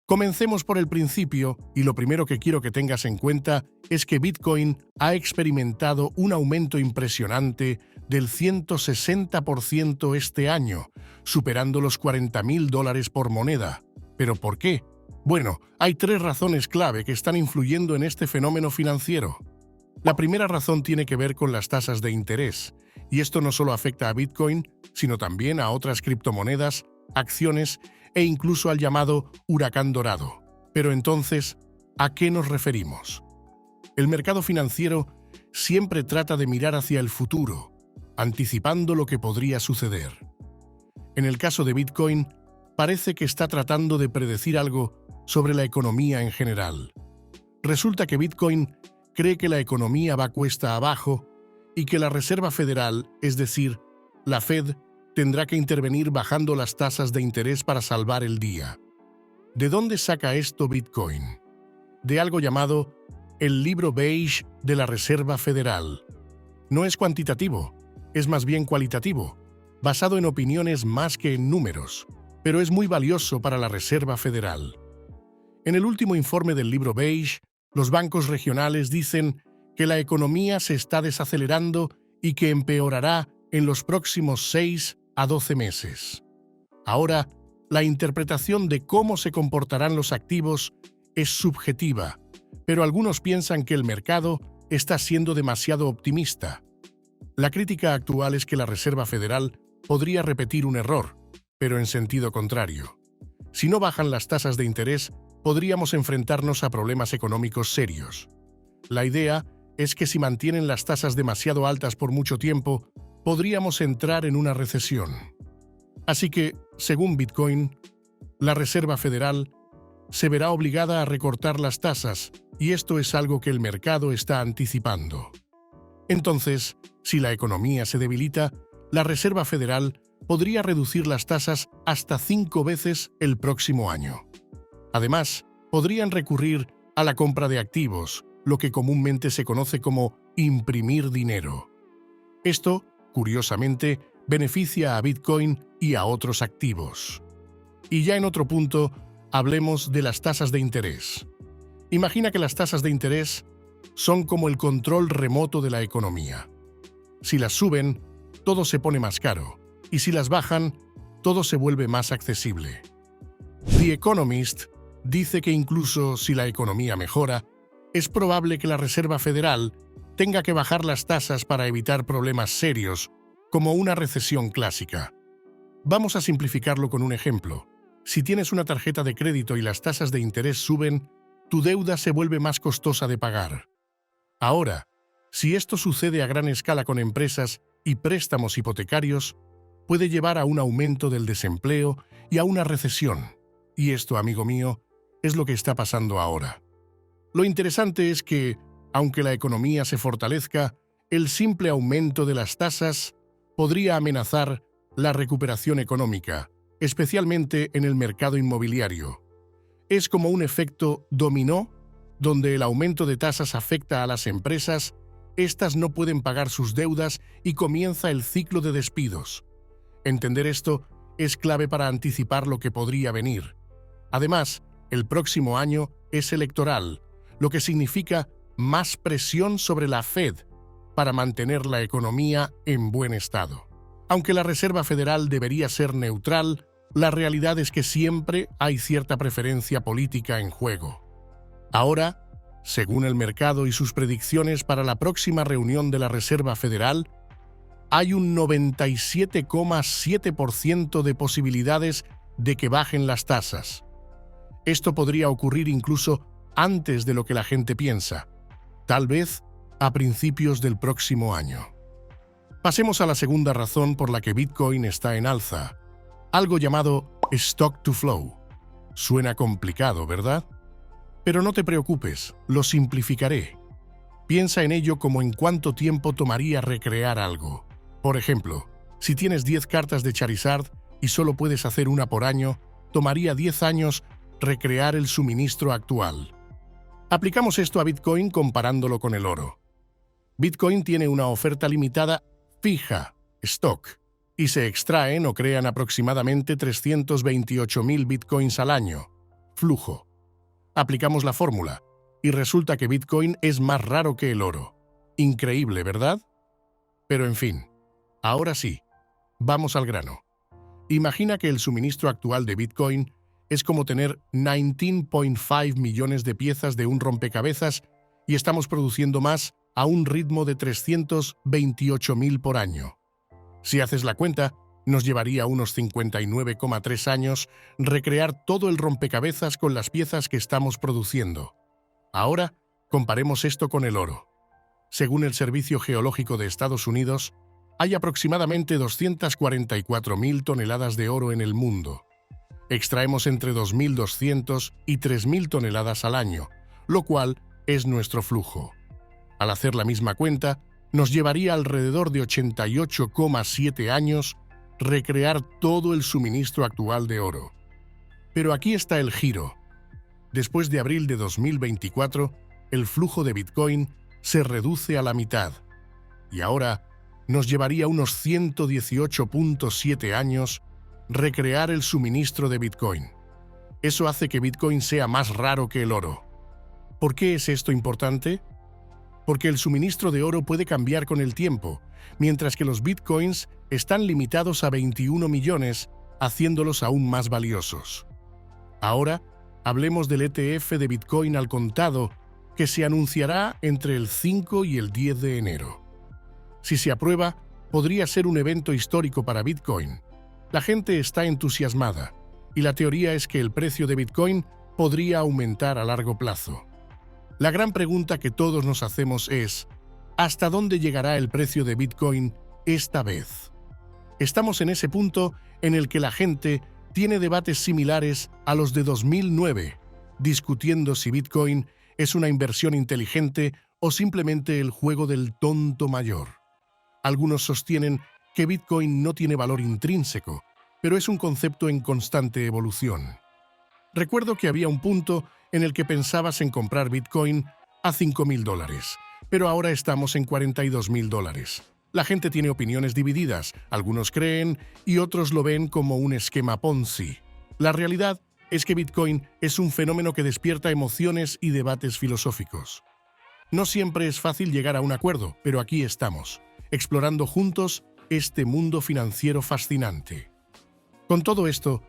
Comencemos por el principio y lo primero que quiero que tengas en cuenta es que Bitcoin ha experimentado un aumento impresionante del 160% este año, superando los $40.000 por moneda. ¿Pero por qué? Bueno, hay tres razones clave que están influyendo en este fenómeno financiero. La primera razón tiene que ver con las tasas de interés, y esto no solo afecta a Bitcoin, sino también a otras criptomonedas, acciones e incluso al llamado huracán dorado. Pero entonces, ¿a qué nos referimos? El mercado financiero siempre trata de mirar hacia el futuro, anticipando lo que podría suceder. En el caso de Bitcoin, parece que está tratando de predecir algo sobre la economía en general. Resulta que Bitcoin cree que la economía va cuesta abajo y que la Reserva Federal, es decir, la Fed, tendrá que intervenir bajando las tasas de interés para salvar el día. ¿De dónde saca esto Bitcoin? De algo llamado el libro beige de la Reserva Federal. No es cuantitativo, es más bien cualitativo, basado en opiniones más que en números, pero es muy valioso para la Reserva Federal. En el último informe del libro beige, los bancos regionales dicen que la economía se está desacelerando y que empeorará en los próximos 6 a 12 meses. Ahora, la interpretación de cómo se comportarán los activos es subjetiva, pero algunos piensan que el mercado está siendo demasiado optimista. La crítica actual es que la Reserva Federal podría repetir un error, pero en sentido contrario. Si no bajan las tasas de interés, podríamos enfrentarnos a problemas económicos serios. La idea es que si mantienen las tasas demasiado altas por mucho tiempo, podríamos entrar en una recesión. Así que, según Bitcoin, la Reserva Federal se verá obligada a recortar las tasas, y esto es algo que el mercado está anticipando. Entonces, si la economía se debilita, la Reserva Federal podría reducir las tasas hasta 5 veces el próximo año. Además, podrían recurrir a la compra de activos, lo que comúnmente se conoce como imprimir dinero. Esto, curiosamente, beneficia a Bitcoin y a otros activos. Y ya en otro punto, hablemos de las tasas de interés. Imagina que las tasas de interés son como el control remoto de la economía. Si las suben, todo se pone más caro, y si las bajan, todo se vuelve más accesible. The Economist dice que incluso si la economía mejora, es probable que la Reserva Federal tenga que bajar las tasas para evitar problemas serios, como una recesión clásica. Vamos a simplificarlo con un ejemplo. Si tienes una tarjeta de crédito y las tasas de interés suben, tu deuda se vuelve más costosa de pagar. Ahora, si esto sucede a gran escala con empresas y préstamos hipotecarios, puede llevar a un aumento del desempleo y a una recesión. Y esto, amigo mío, es lo que está pasando ahora. Lo interesante es que, aunque la economía se fortalezca, el simple aumento de las tasas podría amenazar la recuperación económica, especialmente en el mercado inmobiliario. Es como un efecto dominó, donde el aumento de tasas afecta a las empresas, estas no pueden pagar sus deudas y comienza el ciclo de despidos. Entender esto es clave para anticipar lo que podría venir. Además, el próximo año es electoral, lo que significa más presión sobre la Fed para mantener la economía en buen estado. Aunque la Reserva Federal debería ser neutral, la realidad es que siempre hay cierta preferencia política en juego. Ahora, según el mercado y sus predicciones para la próxima reunión de la Reserva Federal, hay un 97,7% de posibilidades de que bajen las tasas. Esto podría ocurrir incluso antes de lo que la gente piensa, tal vez a principios del próximo año. Pasemos a la segunda razón por la que Bitcoin está en alza, algo llamado stock to flow. Suena complicado, ¿verdad? Pero no te preocupes, lo simplificaré. Piensa en ello como en cuánto tiempo tomaría recrear algo. Por ejemplo, si tienes 10 cartas de Charizard y solo puedes hacer una por año, tomaría 10 años recrear el suministro actual. Aplicamos esto a Bitcoin comparándolo con el oro. Bitcoin tiene una oferta limitada fija, stock, y se extraen o crean aproximadamente 328.000 Bitcoins al año. Flujo. Aplicamos la fórmula y resulta que Bitcoin es más raro que el oro. Increíble, ¿verdad? Pero en fin, ahora sí, vamos al grano. Imagina que el suministro actual de Bitcoin es como tener 19.5 millones de piezas de un rompecabezas y estamos produciendo más a un ritmo de 328.000 por año. Si haces la cuenta, nos llevaría unos 59,3 años recrear todo el rompecabezas con las piezas que estamos produciendo. Ahora, comparemos esto con el oro. Según el Servicio Geológico de Estados Unidos, hay aproximadamente 244.000 toneladas de oro en el mundo. Extraemos entre 2.200 y 3.000 toneladas al año, lo cual es nuestro flujo. Al hacer la misma cuenta, nos llevaría alrededor de 88,7 años recrear todo el suministro actual de oro. Pero aquí está el giro. Después de abril de 2024, el flujo de Bitcoin se reduce a la mitad, y ahora nos llevaría unos 118,7 años recrear el suministro de Bitcoin. Eso hace que Bitcoin sea más raro que el oro. ¿Por qué es esto importante? Porque el suministro de oro puede cambiar con el tiempo, mientras que los Bitcoins están limitados a 21 millones, haciéndolos aún más valiosos. Ahora, hablemos del ETF de Bitcoin al contado, que se anunciará entre el 5 y el 10 de enero. Si se aprueba, podría ser un evento histórico para Bitcoin. La gente está entusiasmada, y la teoría es que el precio de Bitcoin podría aumentar a largo plazo. La gran pregunta que todos nos hacemos es, ¿hasta dónde llegará el precio de Bitcoin esta vez? Estamos en ese punto en el que la gente tiene debates similares a los de 2009, discutiendo si Bitcoin es una inversión inteligente o simplemente el juego del tonto mayor. Algunos sostienen que Bitcoin no tiene valor intrínseco, pero es un concepto en constante evolución. Recuerdo que había un punto en el que pensabas en comprar Bitcoin a $5.000, pero ahora estamos en $42.000. La gente tiene opiniones divididas, algunos creen y otros lo ven como un esquema Ponzi. La realidad es que Bitcoin es un fenómeno que despierta emociones y debates filosóficos. No siempre es fácil llegar a un acuerdo, pero aquí estamos, explorando juntos este mundo financiero fascinante. Con todo esto,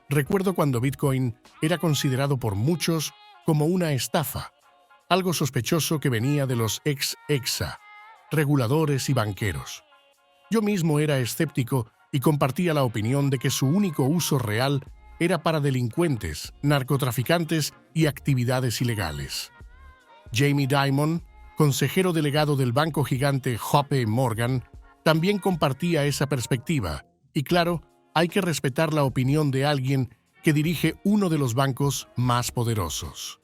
recuerdo cuando Bitcoin era considerado por muchos como una estafa, algo sospechoso que venía de los ex-EXA, reguladores y banqueros. Yo mismo era escéptico y compartía la opinión de que su único uso real era para delincuentes, narcotraficantes y actividades ilegales. Jamie Dimon, consejero delegado del banco gigante JP Morgan, también compartía esa perspectiva, y claro, hay que respetar la opinión de alguien que dirige uno de los bancos más poderosos.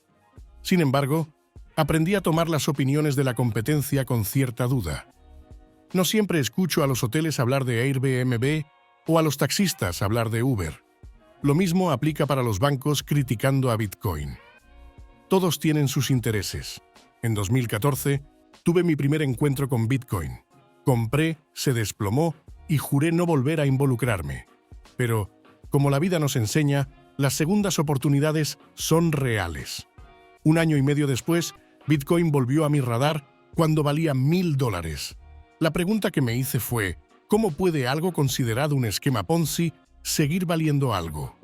Sin embargo, aprendí a tomar las opiniones de la competencia con cierta duda. No siempre escucho a los hoteles hablar de Airbnb o a los taxistas hablar de Uber. Lo mismo aplica para los bancos criticando a Bitcoin. Todos tienen sus intereses. En 2014, tuve mi primer encuentro con Bitcoin. Compré, se desplomó y juré no volver a involucrarme. Pero, como la vida nos enseña, las segundas oportunidades son reales. Un año y medio después, Bitcoin volvió a mi radar cuando valía $1.000. La pregunta que me hice fue, ¿cómo puede algo considerado un esquema Ponzi seguir valiendo algo?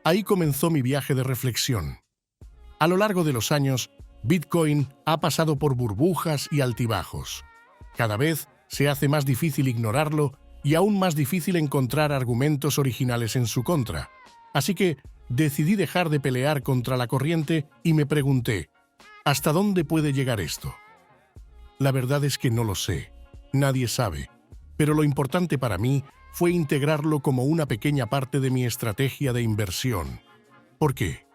Ahí comenzó mi viaje de reflexión. A lo largo de los años, Bitcoin ha pasado por burbujas y altibajos. Cada vez se hace más difícil ignorarlo y aún más difícil encontrar argumentos originales en su contra. Así que decidí dejar de pelear contra la corriente y me pregunté, ¿hasta dónde puede llegar esto? La verdad es que no lo sé, nadie sabe, pero lo importante para mí fue integrarlo como una pequeña parte de mi estrategia de inversión. ¿Por qué?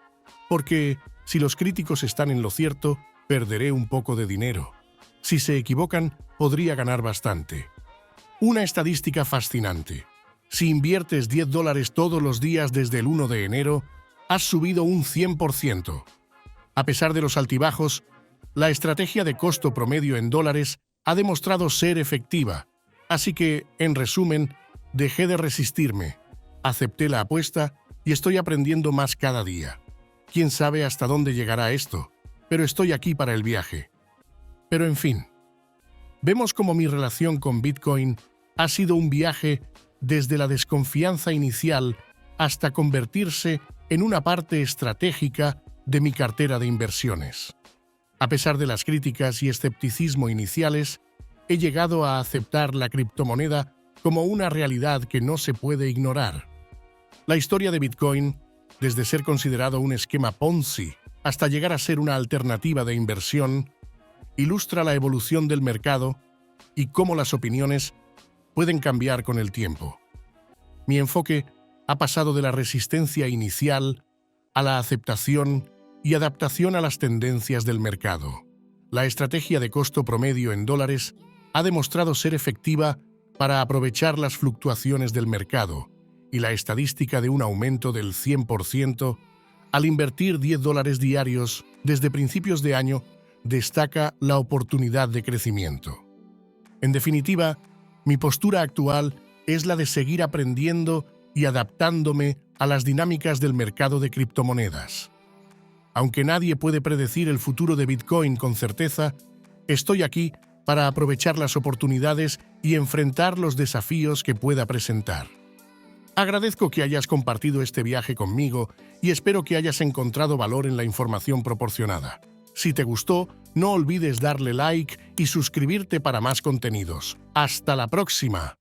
Porque si los críticos están en lo cierto, perderé un poco de dinero. Si se equivocan, podría ganar bastante. Una estadística fascinante. Si inviertes $10 todos los días desde el 1 de enero, has subido un 100%. A pesar de los altibajos, la estrategia de costo promedio en dólares ha demostrado ser efectiva. Así que, en resumen, dejé de resistirme, acepté la apuesta y estoy aprendiendo más cada día. Quién sabe hasta dónde llegará esto, pero estoy aquí para el viaje. Pero en fin, vemos cómo mi relación con Bitcoin ha sido un viaje desde la desconfianza inicial hasta convertirse en una parte estratégica de mi cartera de inversiones. A pesar de las críticas y escepticismo iniciales, he llegado a aceptar la criptomoneda como una realidad que no se puede ignorar. La historia de Bitcoin, desde ser considerado un esquema Ponzi hasta llegar a ser una alternativa de inversión, ilustra la evolución del mercado y cómo las opiniones pueden cambiar con el tiempo. Mi enfoque ha pasado de la resistencia inicial a la aceptación y adaptación a las tendencias del mercado. La estrategia de costo promedio en dólares ha demostrado ser efectiva para aprovechar las fluctuaciones del mercado, y la estadística de un aumento del 100% al invertir $10 diarios desde principios de año destaca la oportunidad de crecimiento. En definitiva, mi postura actual es la de seguir aprendiendo y adaptándome a las dinámicas del mercado de criptomonedas. Aunque nadie puede predecir el futuro de Bitcoin con certeza, estoy aquí para aprovechar las oportunidades y enfrentar los desafíos que pueda presentar. Agradezco que hayas compartido este viaje conmigo y espero que hayas encontrado valor en la información proporcionada. Si te gustó, no olvides darle like y suscribirte para más contenidos. ¡Hasta la próxima!